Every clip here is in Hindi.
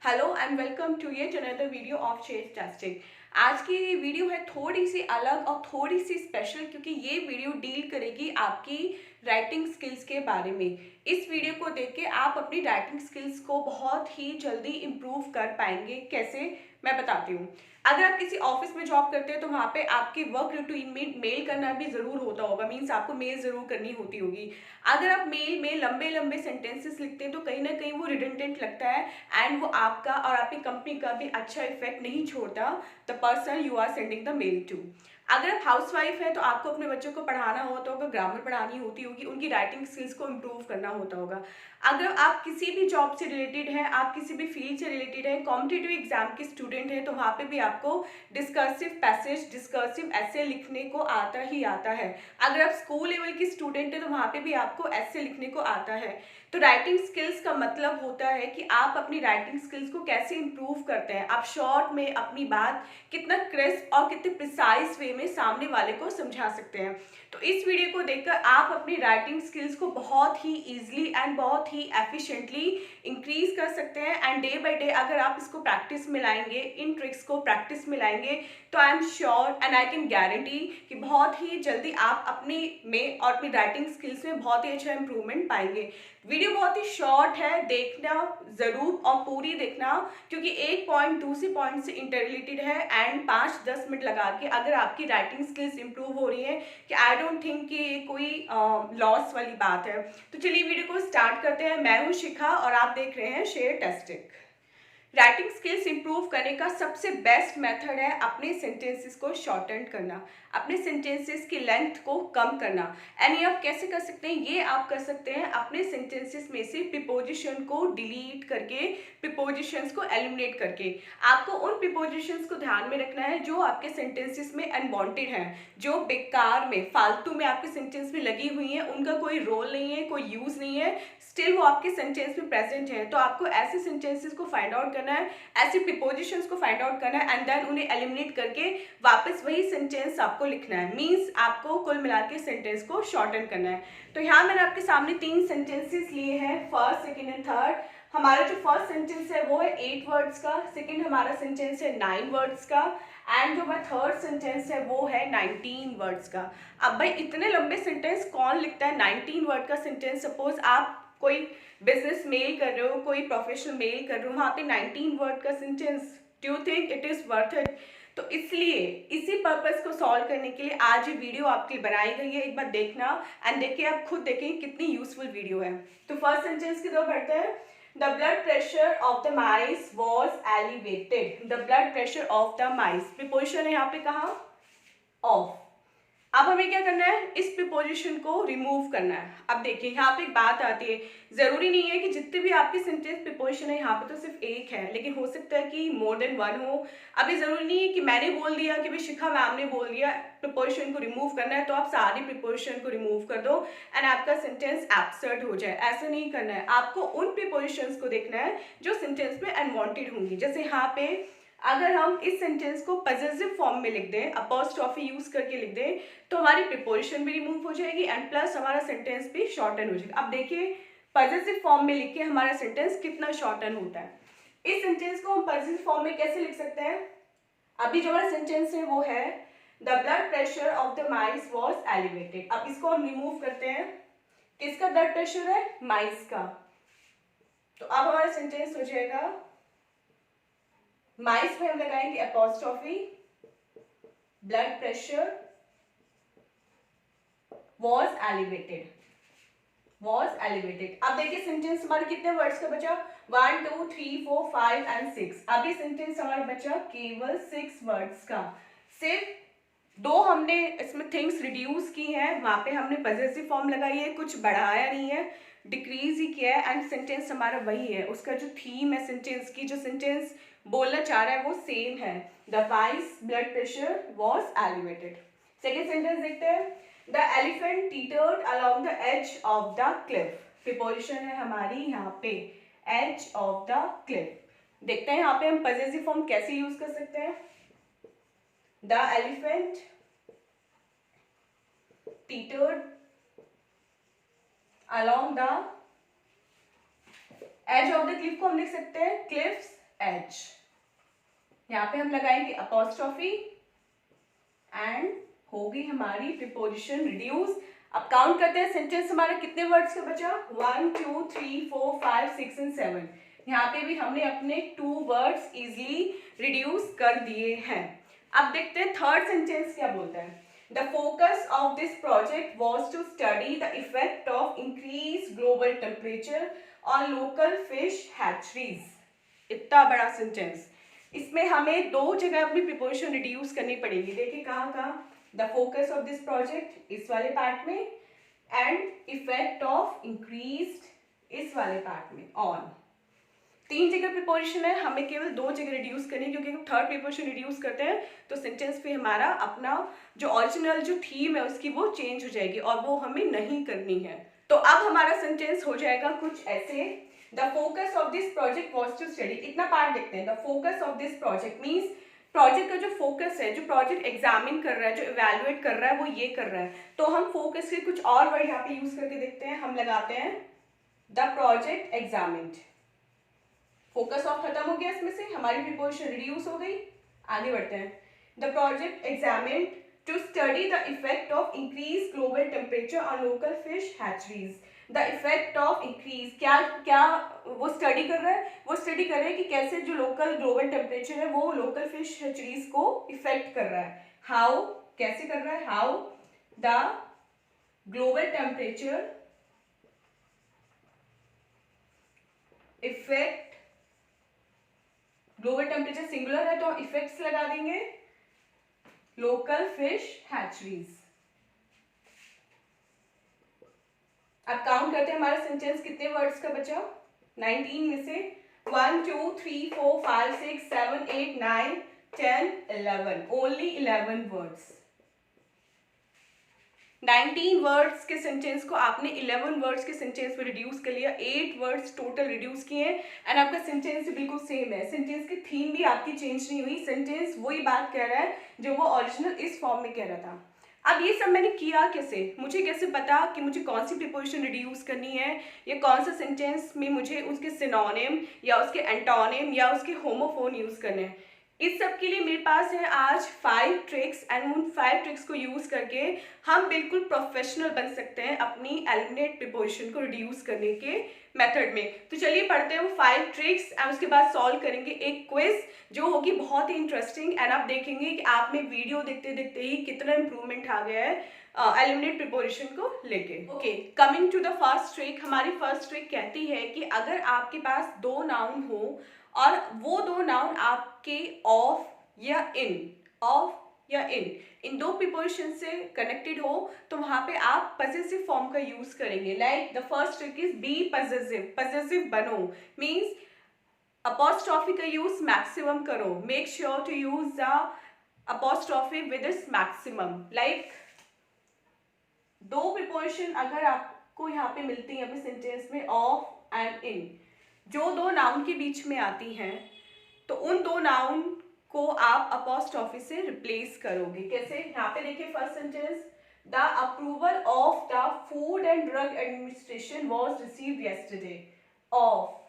Hello and welcome to yet another video of chase testing. आज की वीडियो है थोड़ी सी अलग और थोड़ी सी स्पेशल क्योंकि ये वीडियो डील करेगी आपकी राइटिंग स्किल्स के बारे में। इस वीडियो को देख के आप अपनी राइटिंग स्किल्स को बहुत ही जल्दी इम्प्रूव कर पाएंगे। कैसे, मैं बताती हूँ। अगर आप किसी ऑफिस में जॉब करते हैं तो वहाँ पे आपके वर्क रूटीन में मेल करना भी ज़रूर होता होगा, मीन्स आपको मेल ज़रूर करनी होती होगी। अगर आप मेल में लंबे लंबे सेंटेंसेस लिखते हैं तो कहीं ना कहीं वो रिडंडेंट लगता है एंड वो आपका और आपकी कंपनी का भी अच्छा इफेक्ट नहीं छोड़ता the person you are sending the mail to. अगर आप हाउसवाइफ है तो आपको अपने बच्चों को पढ़ाना होता होगा, ग्रामर पढ़ानी होती होगी, उनकी राइटिंग स्किल्स को इम्प्रूव करना होता होगा। अगर आप किसी भी जॉब से रिलेटेड है, आप किसी भी फील्ड से रिलेटेड है, कॉम्पिटिटिव एग्जाम के स्टूडेंट है, तो वहाँ पे भी आपको डिस्कर्सिव पैसेज, डिस्कर्सिव ऐसे लिखने को आता ही आता है। अगर आप स्कूल लेवल की स्टूडेंट है तो वहाँ पे भी आपको ऐसे लिखने को आता है। तो राइटिंग स्किल्स का मतलब होता है कि आप अपनी राइटिंग स्किल्स को कैसे इंप्रूव करते हैं, आप शॉर्ट में अपनी बात कितना क्रिस्प और कितने प्रिसाइज वे में सामने वाले को समझा सकते हैं। तो इस वीडियो को देखकर आप अपनी राइटिंग स्किल्स को बहुत ही ईजिली एंड बहुत ही एफिशिएंटली इंक्रीज कर सकते हैं। एंड डे बाय डे अगर आप इसको प्रैक्टिस में लाएंगे, इन ट्रिक्स को प्रैक्टिस में लाएंगे, तो I am sure and I can guarantee कि बहुत ही जल्दी आप अपनी में और अपनी राइटिंग स्किल्स में बहुत ही अच्छा इंप्रूवमेंट पाएंगे। वीडियो बहुत ही शॉर्ट है, देखना जरूर और पूरी देखना क्योंकि एक पॉइंट दूसरे पॉइंट से इंटर रिलेटेड है। एंड 5-10 मिनट लगा के अगर आपकी राइटिंग स्किल्स इंप्रूव हो रही है कि आई डोंट थिंक कि ये कोई लॉस वाली बात है। तो चलिए वीडियो को स्टार्ट करते हैं। मैं हूँ शिखा और आप देख रहे हैं share testing. Writing skills improve करने का सबसे बेस्ट मेथड है अपने सेंटेंसेस को शॉर्टन करना, अपने सेंटेंसेस की लेंथ को कम करना। एंड ये आप कैसे कर सकते हैं? ये आप कर सकते हैं अपने सेंटेंसेस में से प्रीपोजिशन को डिलीट करके, प्रीपोजिशंस को एलिमिनेट करके। आपको उन प्रीपोजिशंस को ध्यान में रखना है जो आपके सेंटेंसेस में अनवांटेड हैं, जो बेकार में, फालतू में आपके सेंटेंस में लगी हुई हैं, उनका कोई रोल नहीं है, कोई यूज नहीं है, स्टिल वो आपके सेंटेंस में प्रेजेंट है। तो आपको ऐसे सेंटेंसेस को फाइंड आउट करना है, ऐसी प्रीपोजिशंस को फाइंड आउट करना है एंड देन उन्हें एलिमिनेट करके वापस वही सेंटेंस आपको लिखना है। मींस आपको कुल मिला के सेंटेंस को शॉर्टन करना है। तो यहाँ मैंने आपके सामने 3 सेंटेंसेस लिए हैं, फर्स्ट, सेकेंड एंड थर्ड। हमारा जो फर्स्ट सेंटेंस है वो है 8 वर्ड्स का, सेकेंड हमारा सेंटेंस है 9 वर्ड्स का एंड जो हमारा थर्ड सेंटेंस है वो है 19 वर्ड्स का। अब भाई इतने लंबे सेंटेंस कौन लिखता है? 19 वर्ड का सेंटेंस, सपोज आप कोई बिजनेस मेल कर रहे हो, कोई प्रोफेशनल मेल कर रहे हो, वहाँ पे 19 वर्ड का sentence, do you think it is worth it? तो इसलिए इसी पर्पस को सॉल्व करने के लिए आज ये वीडियो आपके लिए बनाई गई है। एक बार देखना एंड देखिए, आप खुद देखें कितनी यूजफुल वीडियो है। तो फर्स्ट सेंटेंस की तरफ बढ़ते हैं। The blood pressure of the mice was elevated. The blood pressure of the mice, preposition है यहाँ पे कहा? ऑफ। अब हमें क्या करना है? इस प्रीपोजिशन को रिमूव करना है। अब देखिए यहाँ पे एक बात आती है, जरूरी नहीं है कि जितने भी आपके सेंटेंस प्रीपोजिशन है यहाँ पे तो सिर्फ एक है, लेकिन हो सकता है कि मोर देन वन हो। अभी जरूरी नहीं है कि मैंने बोल दिया कि भाई शिखा मैम ने बोल दिया प्रीपोजिशन को रिमूव करना है तो आप सारी प्रीपोजिशन को रिमूव कर दो एंड आपका सेंटेंस एब्सर्ड हो जाए। ऐसा नहीं करना है, आपको उन प्रीपोजिशंस को देखना है जो सेंटेंस में अनवांटेड होंगी। जैसे यहाँ पे अगर हम इस सेंटेंस को पॉजिटिव फॉर्म में लिख दें, अपॉस्ट्रोफी यूज करके लिख दें, तो हमारी प्रीपोजिशन भी रिमूव हो जाएगी एंड प्लस हमारा सेंटेंस भी शॉर्टन हो जाएगा। अब देखिए पॉजिटिव फॉर्म में लिख के हमारा सेंटेंस कितना शॉर्टन होता है। इस सेंटेंस को हम पॉजिटिव फॉर्म में कैसे लिख सकते हैं? अभी जो हमारा सेंटेंस है वो है the blood pressure of the mice was elevated. अब इसको हम रिमूव करते हैं। किसका ब्लड प्रेशर है? माइस का। तो अब हमारा सेंटेंस हो जाएगा, माइस में हम लगाएंगे apostrophe, blood pressure was elevated, was elevated। अब देखिए सेंटेंस हमारे कितने वर्ड्स का बचा? 1 2 3 4 5 एंड 6। अब ये सेंटेंस हमारा बचा केवल 6 वर्ड्स का। सिर्फ 2 हमने इसमें थिंग्स रिड्यूस की हैं, वहां पे हमने पॉजिटिव फॉर्म लगाई है, कुछ बढ़ाया नहीं है, डिक्रीज ही किया है एंड सेंटेंस हमारा वही है। उसका जो थीम है सेंटेंस की, जो सेंटेंस बोलना चाह रहा है वो सेम है। The vice blood pressure was elevated. Second sentence देखते हैं। The elephant teetered along the edge of the cliff। Preposition है हमारी यहाँ पे edge of the cliff। देखते हैं यहाँ पे हम पॉजिटिव फॉर्म कैसे यूज कर सकते हैं। The elephant teetered along the edge of the cliff को हम लिख सकते हैं cliffs एच। यहाँ पे हम लगाएंगे अपॉस्ट्रॉफी एंड होगी हमारी प्रीपोजिशन रिड्यूस। अब काउंट करते हैं सेंटेंस हमारा कितने वर्ड्स का बचा, 1 2 3 4 5 6 एंड 7। यहाँ पे भी हमने अपने 2 वर्ड्स इजीली रिड्यूस कर दिए हैं। अब देखते हैं थर्ड सेंटेंस क्या बोलता है। The focus of this project was to study the effect of increase global temperature on local fish hatcheries. इतना बड़ा सेंटेंस, इसमें हमें 2 जगह अपनी प्रीपोजिशन रिड्यूस करनी पड़ेगी। देखिए कहाँ कहाँ, the focus of this project इस वाले पार्ट में एंड इफेक्ट ऑफ इंक्रीज्ड इस वाले पार्ट में, ऑन। 3 जगह प्रीपोजिशन है, हमें केवल 2 जगह रिड्यूस करनी है, क्योंकि हम थर्ड प्रीपोजिशन रिड्यूस करते हैं तो सेंटेंस पे हमारा अपना जो ओरिजिनल जो थीम है उसकी वो चेंज हो जाएगी और वो हमें नहीं करनी है। तो अब हमारा सेंटेंस हो जाएगा कुछ ऐसे, the focus of this project was to study. इतना पार्ट देखते हैं, the focus of this project means project का जो फोकस है, जो प्रोजेक्ट एग्जामिन कर रहा है, जो इवेल्युएट कर रहा है, वो ये कर रहा है। तो हम फोकस के कुछ और वर्ड यहाँ पे यूज करके देखते हैं। हम लगाते हैं the project examined. Focus of खत्म हो गया, इसमें से हमारी प्रीपोजिशन रिड्यूस हो गई। आगे बढ़ते हैं, the project examined to study the effect of increase global temperature on local fish hatcheries. The effect of increase, क्या क्या वो स्टडी कर रहा है, वो स्टडी कर रहा है कि कैसे जो लोकल ग्लोबल टेम्परेचर है वो लोकल फिश हैचरीज को इफेक्ट कर रहा है। हाउ, कैसे कर रहा है, how the global temperature effect, global temperature singular है तो इफेक्ट्स लगा देंगे लोकल फिश हैचरीज। अब काउंट करते हैं हमारा सेंटेंस कितने वर्ड्स का बचा, 19 में से 1 2 3 4 5 6 7 8 9 10 11, ओनली 11 वर्ड्स। 19 वर्ड्स के सेंटेंस को आपने 11 वर्ड्स के सेंटेंस में रिड्यूस कर लिया, 8 वर्ड्स टोटल रिड्यूस किए एंड आपका सेंटेंस बिल्कुल सेम है। सेंटेंस की थीम भी आपकी चेंज नहीं हुई, सेंटेंस वही बात कह रहा है जो वो ओरिजिनल इस फॉर्म में कह रहा था। अब ये सब मैंने किया कैसे, मुझे कैसे पता कि मुझे कौन सी प्रीपोजिशन रिड्यूस करनी है या कौन सा सेंटेंस में मुझे उसके सिनोनिम या उसके एंटोनिम या उसके होमोफोन यूज़ करने हैं। इस सब के लिए मेरे पास है आज 5 ट्रिक्स एंड उन 5 ट्रिक्स को यूज़ करके हम बिल्कुल प्रोफेशनल बन सकते हैं अपनी एलिमिनेट प्रीपोजिशन को रिड्यूस करने के मेथड में। तो चलिए पढ़ते हैं वो 5 ट्रिक्स एंड उसके बाद सॉल्व करेंगे एक क्विज जो होगी बहुत ही इंटरेस्टिंग एंड आप देखेंगे कि आप में वीडियो देखते देखते ही कितना इंप्रूवमेंट आ गया है एलिमिनेट प्रीपोजिशन को लेके। Okay, coming to the first trick, हमारी फर्स्ट ट्रिक कहती है कि अगर आपके पास 2 नाउन हो और वो 2 नाउन आपके ऑफ या इन 2 प्रीपोजिशन से कनेक्टेड हो तो वहां पे आप पजेसिव फॉर्म का यूज करेंगे। Like the first trick is be possessive, possessive बनो मीन्स अपॉस्ट्रॉफी का यूज मैक्सिमम करो, make sure to use the apostrophe with its maximum. Like 2 preposition अगर आपको यहाँ पे मिलती है अपने सेंटेंस में ऑफ एंड इन, जो 2 नाउन के बीच में आती हैं तो उन 2 नाउन को आप अपॉस्ट्रॉफी से रिप्लेस करोगे। कैसे, यहाँ पे देखिए first sentence, the approval of the food and drug administration was received yesterday. Of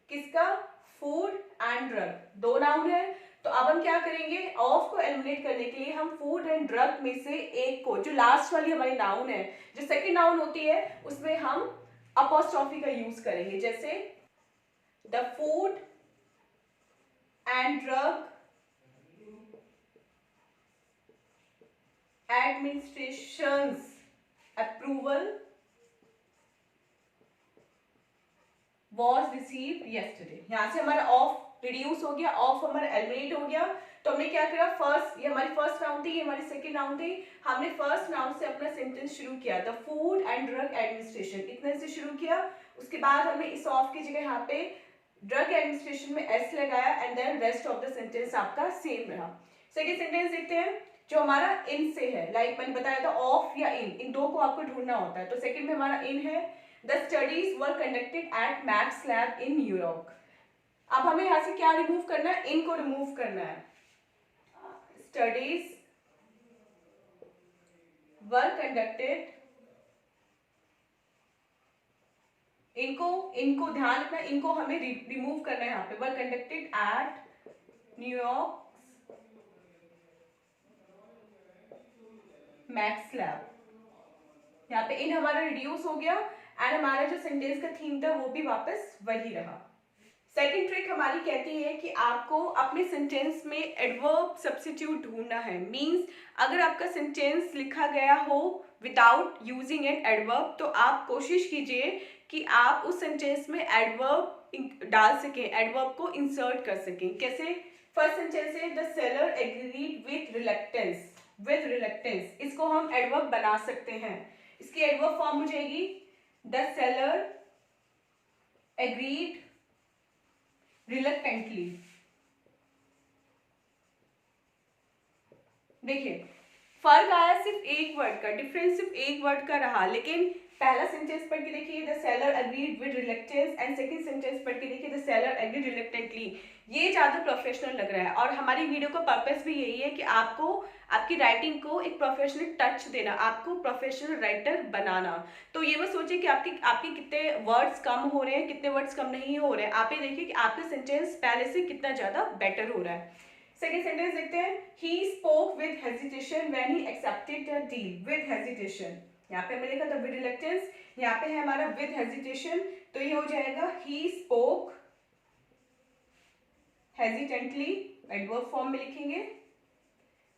किसका, फूड एंड ड्रग, 2 नाउन है तो अब हम क्या करेंगे, ऑफ को एलिमिनेट करने के लिए हम फूड एंड ड्रग में से एक को, जो लास्ट वाली हमारी नाउन है, जो सेकेंड नाउन होती है उसमें हम अपॉस्ट्रॉफी का यूज करेंगे। जैसे the food and drug administration's approval was received yesterday। यहाँ से हमारा ऑफ रिड्यूस हो गया, ऑफ हमारा एलिमिनेट हो गया। तो हमने क्या करा, फर्स्ट, ये हमारी फर्स्ट नाउन थी, ये हमारी सेकेंड नाउन थी, हमने फर्स्ट नाउन से अपना सेंटेंस शुरू किया, the food and drug administration, इतने से शुरू किया। उसके बाद हमने इस ऑफ की जगह यहाँ पे ड्रग एडमिनिस्ट्रेशन में एस लगाया and then rest of the sentence आपका सेम रहा। सेकेंड सेंटेंस देखते हैं जो हमारा इन से है। लाइक मैंने बताया था ऑफ या इन दो को आपको ढूंढना होता है। तो सेकेंड में हमारा इन है, the studies were conducted at max lab in New York. अब हमें यहाँ से क्या रिमूव करना है, इन को रिमूव करना है। स्टडीज वर कंडक्टेड इनको इनको ध्यान रखना, इनको हमें रिमूव करना है। यहाँ पे were conducted at New York Max lab, यहाँ पे इन हमारा रिड्यूस हो गया एंड हमारा जो सेंटेंस का थीम था वो भी वापस वही रहा। सेकेंड ट्रिक हमारी कहती है कि आपको अपने सेंटेंस में एडवर्ब सब्स्टिट्यूट ढूंढना है। मींस अगर आपका सेंटेंस लिखा गया हो विदाउट यूजिंग एन एडवर्ब तो आप कोशिश कीजिए कि आप उस सेंटेंस में एडवर्ब डाल सकें, एडवर्ब को इंसर्ट कर सकें। कैसे? फर्स्ट सेंटेंस है the seller agreed with reluctance, with reluctance, इसको हम एडवर्ब बना सकते हैं। इसकी एडवर्ब फॉर्म हो जाएगी द सेलर एग्रीड रिलक्टेंटली। देखिए फर्क आया सिर्फ एक वर्ड का, डिफरेंस सिर्फ एक वर्ड का रहा, लेकिन पहला सेंटेंस पढ़ के देखिए the seller agreed with reluctance and second sentence पढ़ के देखिए द सेलर अग्रीड रिलक्टेंटली। ये ज़्यादा प्रोफेशनल लग रहा है और हमारी वीडियो का पर्पस भी यही है कि आपको आपकी राइटिंग को एक प्रोफेशनल टच देना, आपको प्रोफेशनल राइटर बनाना। तो ये मत सोचिए कि आपके कितने वर्ड्स कम हो रहे हैं, कितने वर्ड्स कम नहीं हो रहे हैं। आप ये देखिए कि आपका सेंटेंस पहले से कितना ज़्यादा बेटर हो रहा है। सेकेंड सेंटेंस देखते हैं he spoke with hesitation when he accepted the deal. With hesitation, यहाँ पे हमने लिखा था विद रिलक्टेंस, यहाँ पे है हमारा विद हेजिटेशन, तो ये हो जाएगा he spoke hesitantly, adverb form में लिखेंगे,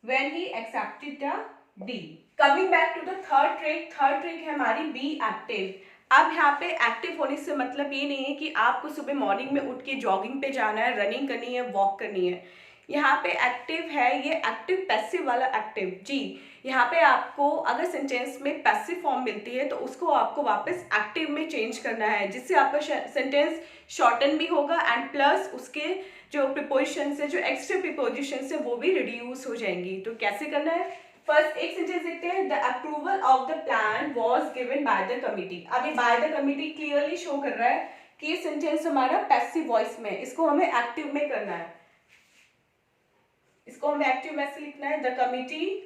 when he accepted the deal. Coming back to the third trick, third trick है हमारी बी एक्टिव। अब यहाँ पे एक्टिव होने से मतलब ये नहीं है कि आपको सुबह मॉर्निंग में उठ के जॉगिंग पे जाना है, रनिंग करनी है, वॉक करनी है। यहाँ पे एक्टिव है, ये एक्टिव पैसिव वाला एक्टिव। जी यहाँ पे आपको अगर सेंटेंस में पैसिव फॉर्म मिलती है तो उसको आपको वापस एक्टिव में चेंज करना है, जिससे आपका सेंटेंस शॉर्टन भी होगा एंड प्लस उसके जो प्रीपोजिशंस है, जो एक्स्ट्रा प्रीपोजिशंस है वो भी रिड्यूस हो जाएंगी। तो कैसे करना है? फर्स्ट एक सेंटेंस देखते हैं the approval of the plan was given by the committee. अब ये by the committee clearly show कर रहा है कि ये सेंटेंस हमारा पैसिव वॉइस में, इसको हमें एक्टिव में करना है। इसको हमें एक्टिव में से लिखना है the committee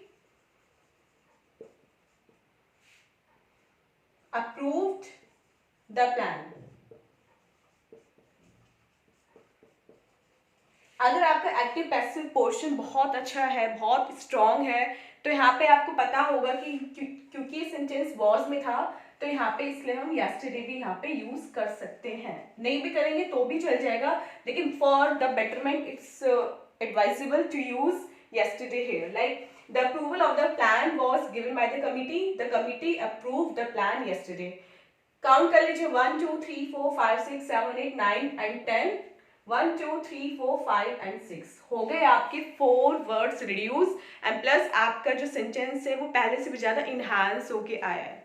approved the plan. अगर आपका एक्टिव पैसिव पोर्शन बहुत अच्छा है, बहुत स्ट्रॉन्ग है, तो यहाँ पे आपको पता होगा कि क्योंकि सेंटेंस वॉज में था तो यहाँ पे इसलिए हम yesterday भी यहाँ पे यूज कर सकते हैं। नहीं भी करेंगे तो भी चल जाएगा, लेकिन for the betterment it's advisable to use yesterday here. Like the approval of the plan was given by the committee. The committee approved the plan yesterday. Count कर लीजिए 1 2 3 4 5 6 7 8 9 एंड 10। 1 2 3 4 5 एंड 6 हो गए आपके 4 वर्ड्स रिड्यूस एंड प्लस आपका जो सेंटेंस है वो पहले से भी ज्यादा इनहांस होके आया है।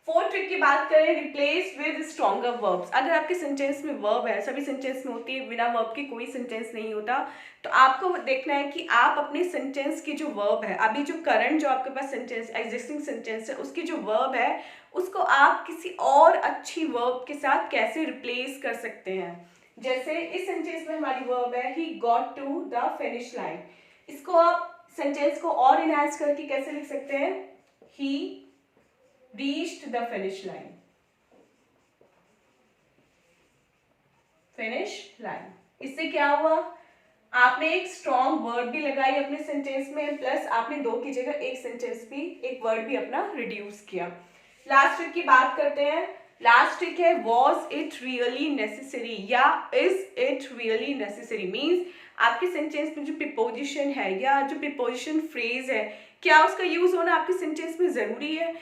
फोर्थ ट्रिक की बात करें, रिप्लेस विद स्ट्रॉन्गर वर्ब्स। अगर आपके सेंटेंस में वर्ब है, सभी सेंटेंस में होती है, बिना वर्ब के कोई सेंटेंस नहीं होता, तो आपको देखना है कि आप अपने सेंटेंस की जो वर्ब है, अभी जो करंट जो आपके पास सेंटेंस एग्जिस्टिंग सेंटेंस है उसकी जो वर्ब है उसको आप किसी और अच्छी वर्ब के साथ कैसे रिप्लेस कर सकते हैं। जैसे इस सेंटेंस में हमारी वर्ब है he got to the finish line. इसको आप सेंटेंस को और इनहांस करके कैसे लिख सकते हैं? ही reached the finish line. Finish line. इससे क्या हुआ? आपने एक स्ट्रॉन्ग वर्ड भी लगाई अपने सेंटेंस में, प्लस आपने दो की जगह एक सेंटेंस भी, एक वर्ड भी अपना रिड्यूस किया। लास्ट ट्रिक की बात करते हैं। लास्ट ट्रिक है was it really necessary या is it really necessary। Means आपके सेंटेंस में जो प्रीपोजिशन है या जो प्रीपोजिशन फ्रेज है, क्या उसका यूज होना आपके सेंटेंस में जरूरी है?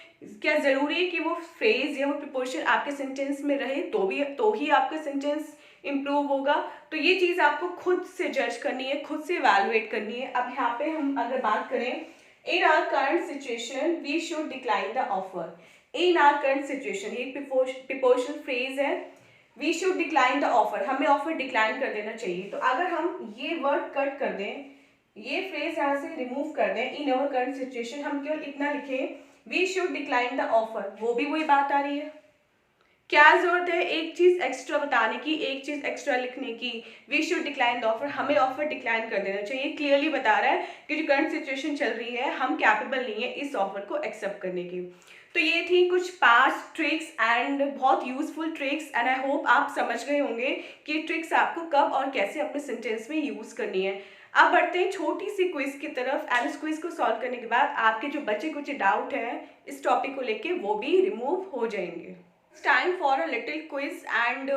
क्या जरूरी है कि वो फ्रेज या वो प्रीपोजिशन आपके सेंटेंस में रहे तो ही आपका सेंटेंस इम्प्रूव होगा? तो ये चीज़ आपको खुद से जज करनी है, खुद से इवैल्यूएट करनी है। अब यहाँ पे हम अगर बात करें, in our current situation we should decline the offer. In our current situation, ये प्रीपोजिशनल फ्रेज है, we should decline the offer, हमें ऑफर डिक्लाइन कर देना चाहिए। तो अगर हम ये वर्ड कट कर दें, ये फ्रेज यहाँ से रिमूव कर दें, इन आवर करंट सिचुएशन, हम केवल इतना लिखें we should decline the offer, वो भी वही बात आ रही है। क्या जरूरत है एक चीज एक्स्ट्रा बताने की, एक चीज एक्स्ट्रा लिखने की? We should decline the offer, हमें ऑफर डिक्लाइन कर देना चाहिए। क्लियरली बता रहा है कि जो करंट सिचुएशन चल रही है हम कैपेबल नहीं है इस ऑफर को एक्सेप्ट करने की। तो ये थी कुछ 5 ट्रिक्स एंड बहुत useful tricks and I hope आप समझ गए होंगे कि ये ट्रिक्स आपको कब और कैसे अपने सेंटेंस में यूज़ करनी है। अब बढ़ते हैं छोटी सी क्विज की तरफ एंड इस क्विज को सॉल्व करने के बाद आपके जो बचे कुछ डाउट हैं इस टॉपिक को लेके वो भी रिमूव हो जाएंगे। Time for a little quiz and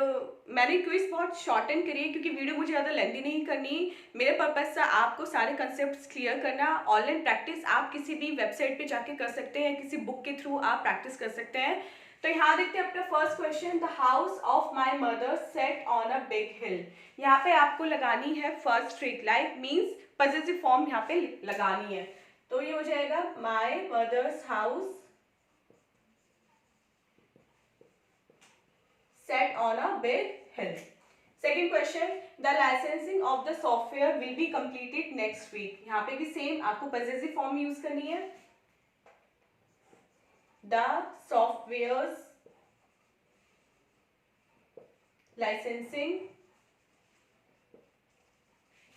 मैंने क्विज बहुत शॉर्टन करी है क्योंकि वीडियो मुझे ज़्यादा लेंथी नहीं करनी। मेरे पर्पज़ से आपको सारे कंसेप्ट्स क्लियर करना। ऑनलाइन प्रैक्टिस आप किसी भी वेबसाइट पे जाके कर सकते हैं, किसी बुक के थ्रू आप प्रैक्टिस कर सकते हैं। तो यहाँ देखते हैं अपना first question, the house of my mother set on a big hill. यहाँ पे आपको लगानी है first trick, like means positive form यहाँ पे लगानी है। तो ये हो जाएगा my mother's house set on a big hill. Second question, the licensing of the software will be completed next week. यहाँ पे भी सेम आपको possessive form यूज करनी है। The software's licensing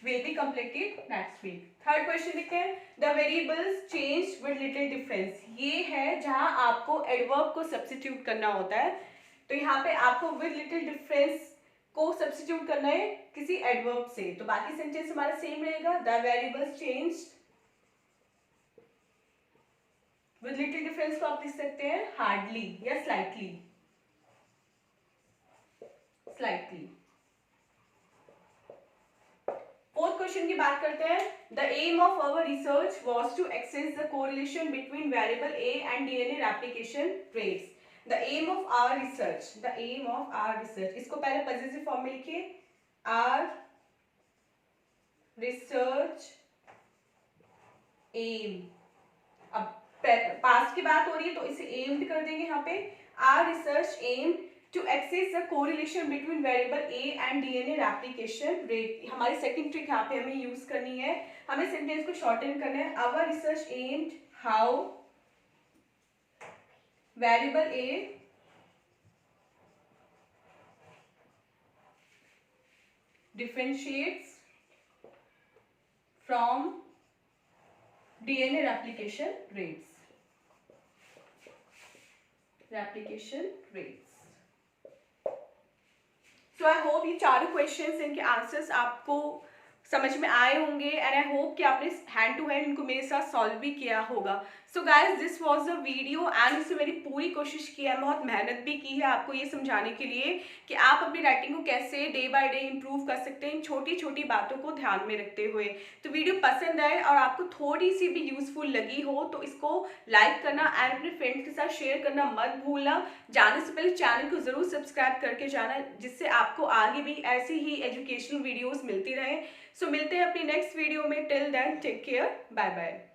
will be completed next week. Third question देखते हैं, the variables changed with little difference. ये है जहां आपको adverb को substitute करना होता है। तो यहाँ पे आपको विद लिटिल डिफरेंस को सब्स्टिट्यूट करना है किसी एडवर्ब से। तो बाकी सेंटेंस हमारा सेम रहेगा, the variables changed. With little difference को आप लिख सकते हैं हार्डली या स्लाइटली। स्लाइटली। फोर्थ क्वेश्चन की बात करते हैं, the aim of our research was to access the correlation between variable A and DNA replication rates. The aim of our research, the aim of our research, इसको पहले पॉजिटिव फॉर्म में लिखिए, our research aim। अब पास्ट की बात हो रही है तो इसे aimed कर देंगे यहाँ पे, our research aim to access the correlation between variable A and DNA replication rate। हमारी सेकंड ट्रिक यहाँ पे हमें यूज करनी है, हमें सेंटेंस को शॉर्टन करना है। our research aimed how variable A differentiates from DNA replication rates. So I hope ये चारों क्वेश्चंस इनके आंसर्स आपको समझ में आए होंगे एंड आई होप कि आपने हैंड टू हैंड इनको मेरे साथ सॉल्व भी किया होगा। So guys this was the video and इसमें मेरी पूरी कोशिश की है, बहुत मेहनत भी की है आपको ये समझाने के लिए कि आप अपनी राइटिंग को कैसे डे बाय डे इंप्रूव कर सकते हैं इन छोटी छोटी बातों को ध्यान में रखते हुए। तो वीडियो पसंद आए और आपको थोड़ी सी भी यूजफुल लगी हो तो इसको लाइक करना एंड अपने फ्रेंड्स के साथ शेयर करना मत भूलना। जाने से पहले चैनल को ज़रूर सब्सक्राइब करके जाना जिससे आपको आगे भी ऐसी ही एजुकेशनल वीडियोज़ मिलती रहे। सो मिलते हैं अपनी नेक्स्ट वीडियो में, till then take care, bye bye.